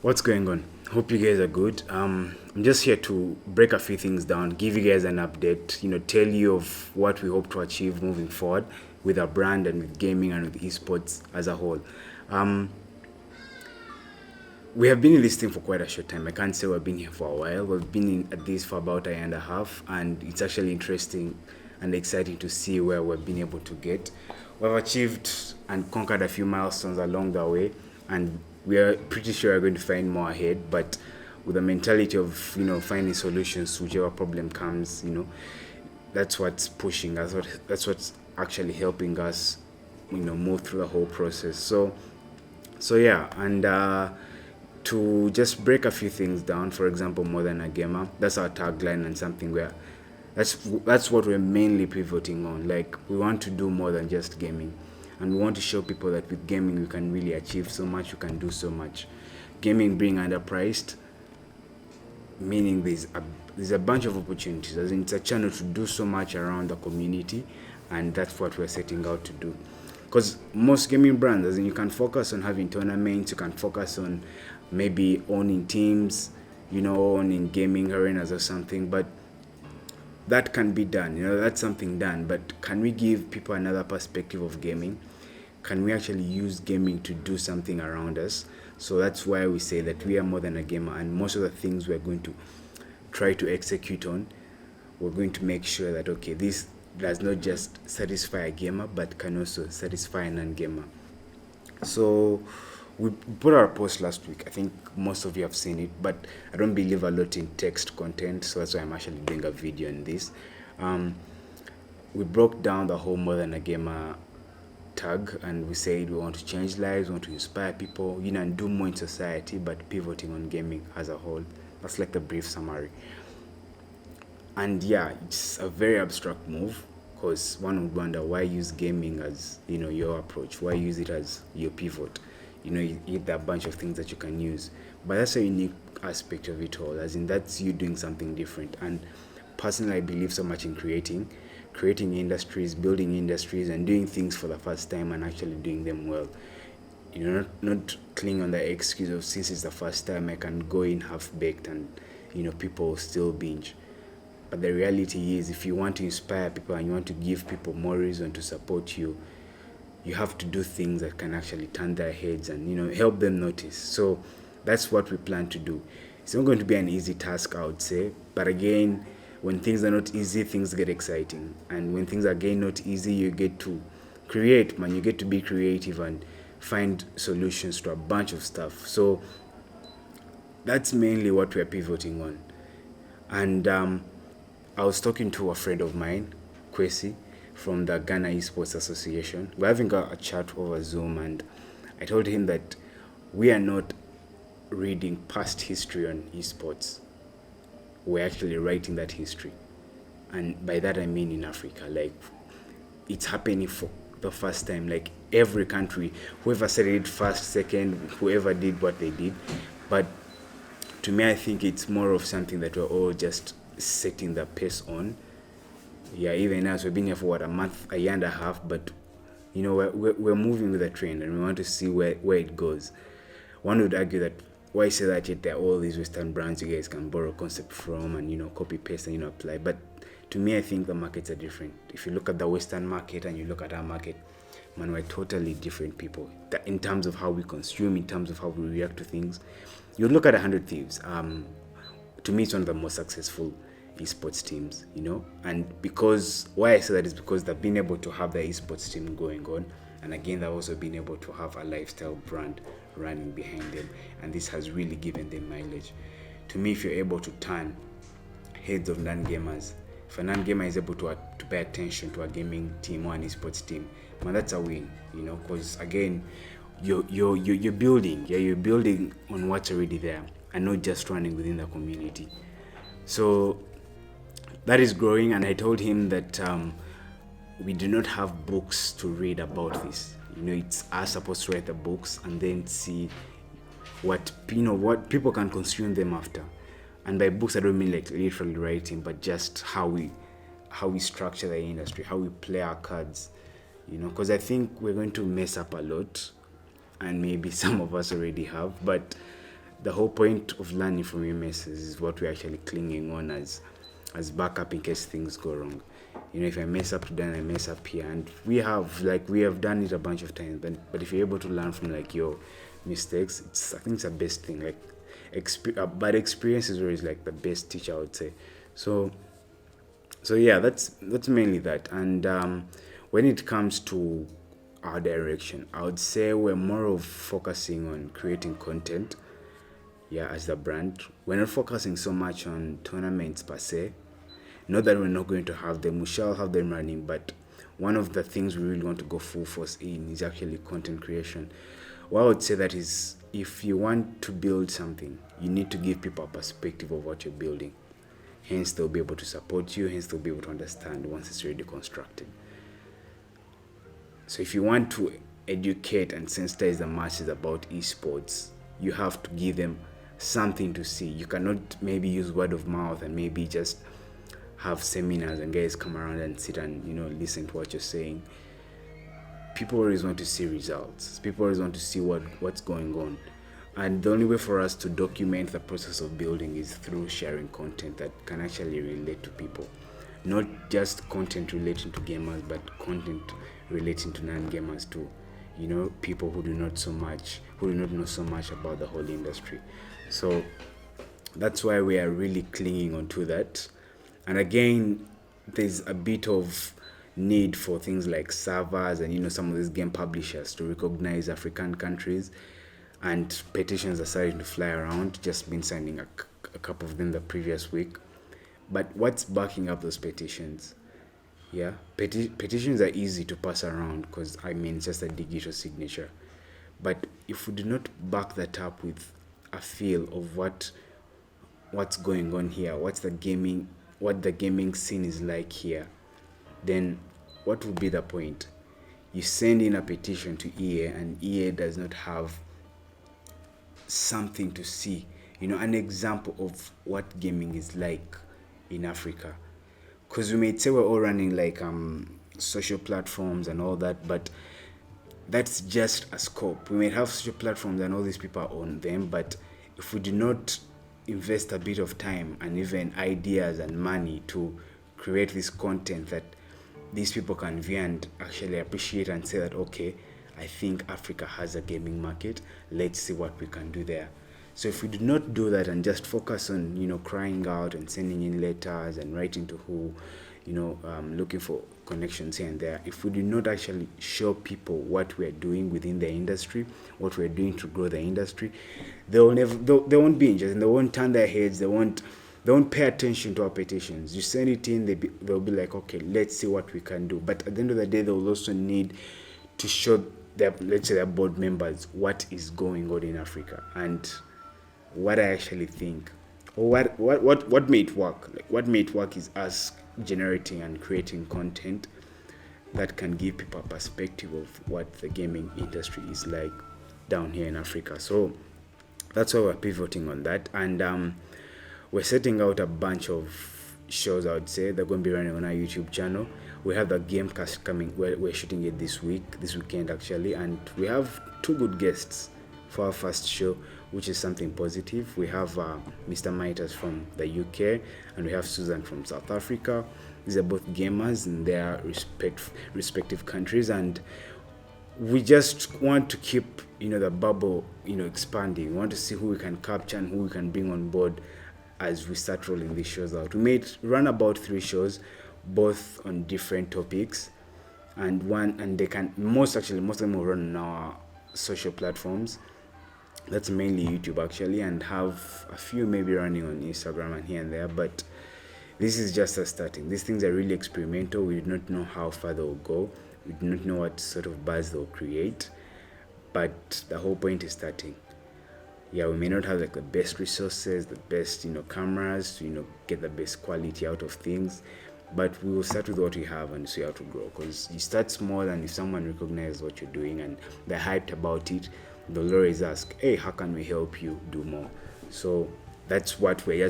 What's going on? Hope you guys are good. I'm just here to break a few things down, give you guys an update, tell you of what we hope to achieve moving forward with our brand and with gaming and with esports as a whole. Um, we have been in this thing for quite a short time. I can't say we've been here for a while. We've been at this for about a year and a half, and it's actually interesting and exciting to see where we've been able to get. We've achieved and conquered a few milestones along the way, and we are pretty sure we're going to find more ahead. But with the mentality of finding solutions to whichever problem comes, that's what's pushing us. That's what's actually helping us, move through the whole process. So yeah, and to just break a few things down, for example, more than a gamer. That's our tagline and something where that's what we're mainly pivoting on. Like, we want to do more than just gaming, and we want to show people that with gaming we can really achieve so much, we can do so much. Gaming being underpriced, meaning there's a bunch of opportunities. As in, it's a channel to do so much around the community, and that's what we're setting out to do. Because most gaming brands, as in, you can focus on having tournaments, you can focus on maybe owning teams, owning gaming arenas or something, but that can be done. That's something done. But can we give people another perspective of gaming? Can we actually use gaming to do something around us? So that's why we say that we are more than a gamer, and most of the things we're going to try to execute on, we're going to make sure that, okay, this does not just satisfy a gamer, but can also satisfy a non-gamer. So we put our post last week. I think most of you have seen it, but I don't believe a lot in text content, so that's why I'm actually doing a video on this. We broke down the whole more than a gamer tag, and we said we want to change lives, we want to inspire people, and do more in society, but pivoting on gaming as a whole. That's like the brief summary. And yeah, it's a very abstract move, because one would wonder, why use gaming as your approach? Why use it as your pivot? There are a bunch of things that you can use, but that's a unique aspect of it all, as in that's you doing something different. And personally, I believe so much in creating industries, building industries, and doing things for the first time and actually doing them well. Not clinging on the excuse of, since it's the first time, I can go in half baked and people still binge. But the reality is, if you want to inspire people and you want to give people more reason to support you, you have to do things that can actually turn their heads and help them notice. So that's what we plan to do. It's not going to be an easy task, I would say, but again, when things are not easy, things get exciting, and when things are again not easy, you get to create, man. You get to be creative and find solutions to a bunch of stuff. So that's mainly what we're pivoting on. And I was talking to a friend of mine, Kwesi, from the Ghana Esports Association. We're having a chat over Zoom, and I told him that we are not reading past history on esports. We're actually writing that history. And by that I mean in Africa. Like, it's happening for the first time. Like, every country, whoever said it first, second, whoever did what they did. But to me, I think it's more of something that we're all just setting the pace on. Yeah, even us, we've been here for a month, a year and a half, but we're moving with the trend, and we want to see where it goes. One would argue that, why say that yet there are all these Western brands you guys can borrow concept from and copy paste and apply. But to me, I think the markets are different. If you look at the Western market and you look at our market, man, we're totally different people in terms of how we consume, in terms of how we react to things. You look at 100 Thieves. To me, it's one of the most successful esports teams, and because why I say that is because they've been able to have the esports team going on, and again, they've also been able to have a lifestyle brand running behind them, and this has really given them mileage. To me, if you're able to turn heads of non-gamers, if a non-gamer is able to pay attention to a gaming team or an esports team, man, that's a win, because again, you're building on what's already there, and not just running within the community. So that is growing, and I told him that we do not have books to read about this. It's us supposed to write the books and then see what people can consume them after. And by books, I don't mean like literally writing, but just how we structure the industry, how we play our cards. Because I think we're going to mess up a lot, and maybe some of us already have, but the whole point of learning from your misses is what we're actually clinging on as backup in case things go wrong. If I mess up today and I mess up here, and we have done it a bunch of times, but if you're able to learn from like your mistakes, I think it's the best thing. Like, bad experience is always like the best teacher, I would say. So yeah, that's mainly that. And when it comes to our direction, I would say we're more of focusing on creating content. Yeah, as the brand, we're not focusing so much on tournaments per se. Not that we're not going to have them, we shall have them running, but one of the things we really want to go full force in is actually content creation. What I would say that is, if you want to build something, you need to give people a perspective of what you're building. Hence, they'll be able to support you, hence, they'll be able to understand once it's already constructed. So, if you want to educate and sensitize the masses about esports, you have to give them something to see. You cannot maybe use word of mouth and maybe just have seminars and guys come around and sit and listen to what you're saying. People always want to see results. People always want to see what's going on. And the only way for us to document the process of building is through sharing content that can actually relate to people. Not just content relating to gamers, but content relating to non-gamers too. People who do not know so much about the whole industry. So that's why we are really clinging onto that. And again, there's a bit of need for things like servers and some of these game publishers to recognize African countries, and petitions are starting to fly around. Just been signing a couple of them the previous week. But what's backing up those petitions? Yeah, petitions are easy to pass around because it's just a digital signature. But if we do not back that up with a feel of what's going on here, what the gaming scene is like here, then what would be the point? You send in a petition to EA and EA does not have something to see, an example of what gaming is like in Africa. Because we may say we're all running like social platforms and all that, but that's just a scope. We may have social platforms and all these people are on them, but if we do not invest a bit of time and even ideas and money to create this content that these people can view and actually appreciate and say that, okay, I think Africa has a gaming market, let's see what we can do there. So if we do not do that and just focus on crying out and sending in letters and writing to who, looking for connections here and there, if we do not actually show people what we're doing within the industry, what we're doing to grow the industry, they won't be interested, and they won't turn their heads, they won't pay attention to our petitions. You send it in, they'll be like, okay, let's see what we can do. But at the end of the day, they'll also need to show their board members what is going on in Africa. And what I actually think, or what made it work. Like, what made it work is us generating and creating content that can give people a perspective of what the gaming industry is like down here in Africa. So that's why we're pivoting on that, and we're setting out a bunch of shows. I would say they're going to be running on our YouTube channel. We have the Gamecast coming. We're shooting it this weekend actually, and we have 2 good guests for our first show, which is something positive. We have Mr. Mitas from the UK, and we have Susan from South Africa. These are both gamers in their respective countries, and we just want to keep the bubble expanding. We want to see who we can capture and who we can bring on board as we start rolling these shows out. We made run about 3 shows, both on different topics, and they can most of them will run on our social platforms. That's mainly YouTube actually, and have a few maybe running on Instagram and here and there, but this is just a starting. These things are really experimental. We do not know how far they'll go. We do not know what sort of buzz they'll create, but the whole point is starting. Yeah, we may not have like the best resources, the best cameras to get the best quality out of things, but we will start with what we have and see how to grow. Because you start small, and if someone recognizes what you're doing and they're hyped about it, they'll always ask, hey, how can we help you do more? So that's what we're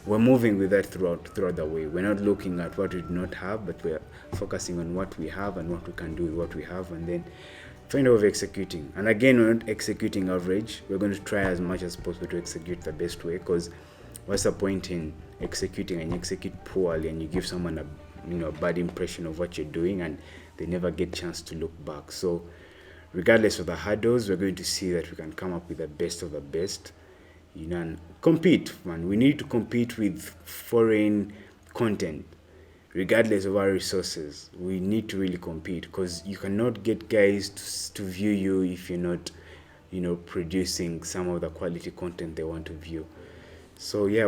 we're moving with that throughout the way. We're not looking at what we do not have, but we're focusing on what we have and what we can do with what we have, and then find a way of executing. And again, we're not executing average. We're going to try as much as possible to execute the best way, because what's the point in executing and you execute poorly and you give someone a bad impression of what you're doing and they never get a chance to look back. So regardless of the hurdles, we're going to see that we can come up with the best of the best, and compete, man. We need to compete with foreign content. Regardless of our resources, we need to really compete, because you cannot get guys to view you if you're not, producing some of the quality content they want to view. So yeah,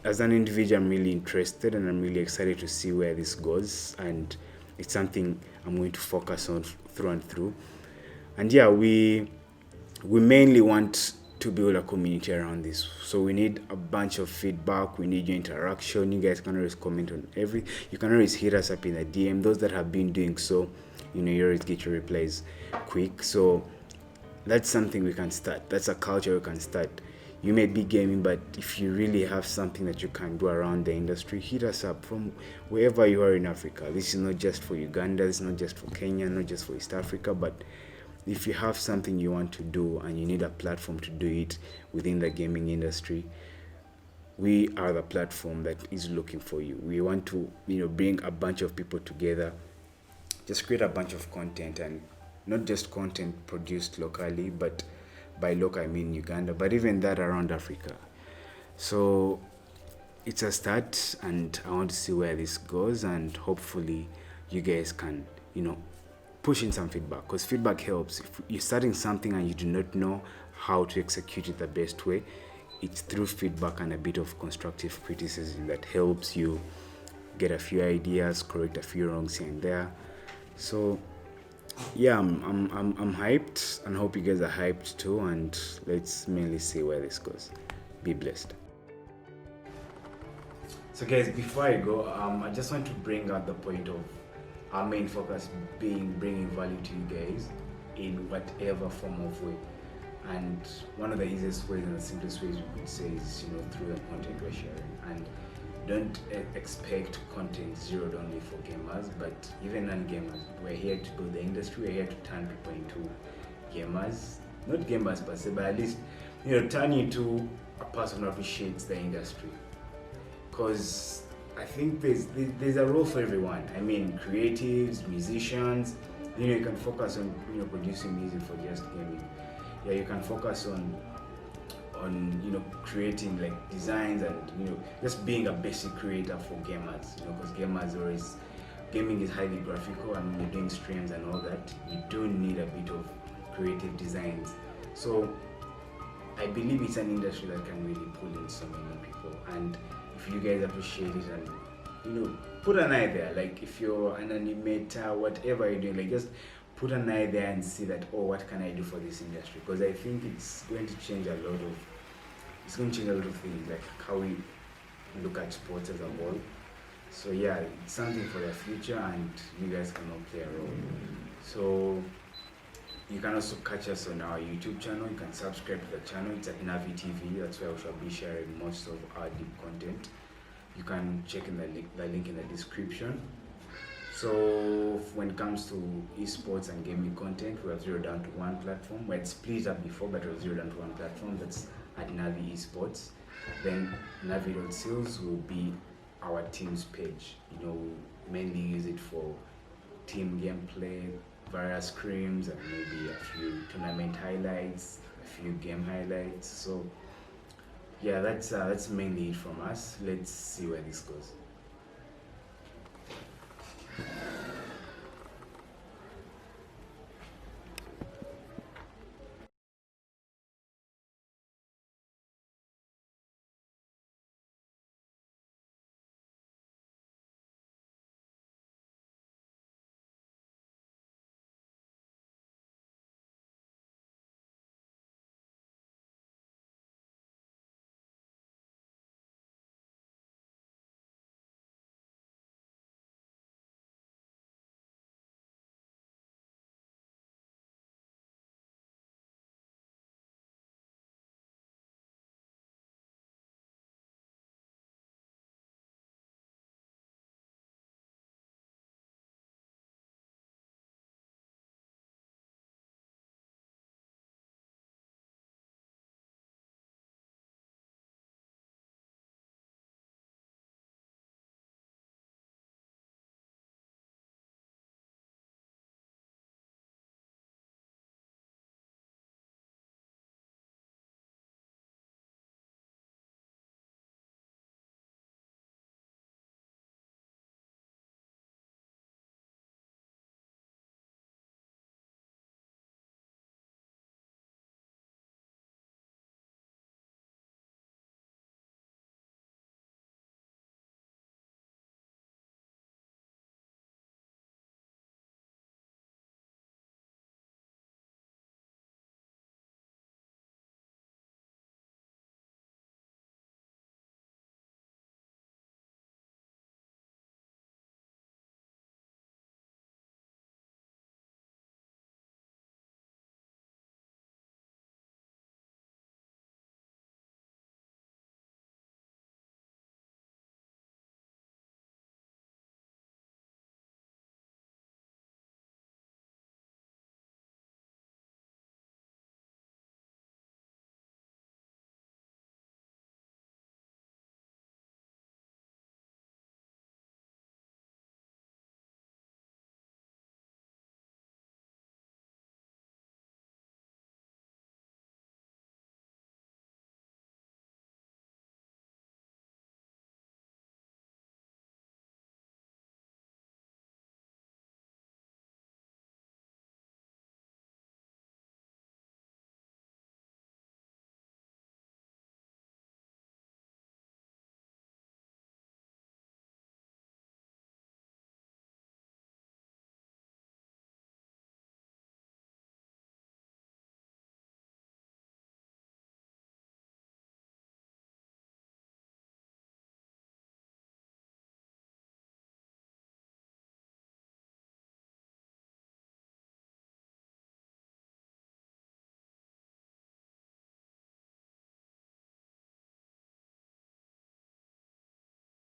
as an individual, I'm really interested and I'm really excited to see where this goes, and it's something I'm going to focus on through and through. And yeah, we mainly want to build a community around this. So we need a bunch of feedback. We need your interaction. You guys can always comment on you can always hit us up in the DM. Those that have been doing so, you always get your replies quick. So that's something we can start. That's a culture we can start. You may be gaming, but if you really have something that you can do around the industry, hit us up from wherever you are in Africa. This is not just for Uganda, this is not just for Kenya, not just for East Africa, but if you have something you want to do and you need a platform to do it within the gaming industry, we are the platform that is looking for you. We want to, bring a bunch of people together, just create a bunch of content, and not just content produced locally, but by local I mean Uganda, but even that around Africa. So it's a start, and I want to see where this goes, and hopefully you guys can, push in some feedback, because feedback helps. If you're starting something and you do not know how to execute it the best way, it's through feedback and a bit of constructive criticism that helps you get a few ideas, correct a few wrongs here and there. So yeah, I'm hyped, and hope you guys are hyped too, and let's mainly see where this goes. Be blessed. So guys, before I go, I just want to bring out the point of our main focus being bringing value to you guys in whatever form of way. And one of the easiest ways and the simplest ways we could say is, through the content we're sharing. And don't expect content zeroed only for gamers, but even non-gamers. We're here to build the industry. We're here to turn people into gamers, not gamers per se, but at least turn you into a person who appreciates the industry. Because I think there's a role for everyone. I mean, creatives, musicians. You can focus on producing music for just gaming. Yeah, you can focus on creating like designs and just being a basic creator for gamers, because gaming is highly graphical, and when you're doing streams and all that, you do need a bit of creative designs. So I believe it's an industry that can really pull in so many people, and if you guys appreciate it and put an eye there, like if you're an animator, whatever you're doing, like just put an eye there and see that, what can I do for this industry? Because I think it's going to change a lot of things, like how we look at sports as a whole. So yeah, it's something for the future, and you guys can all play a role. So you can also catch us on our YouTube channel. You can subscribe to the channel. It's at Navvi TV. That's where we shall be sharing most of our deep content. You can check in the link in the description. So when it comes to esports and gaming content, we have zeroed down to one platform. We had split up before, but we have zeroed down to one platform. That's at Navvi Esports. Then Navvi.sales will be our team's page. We mainly use it for team gameplay, various scrims, and maybe a few tournament highlights, a few game highlights. So yeah, that's mainly it from us. Let's see where this goes.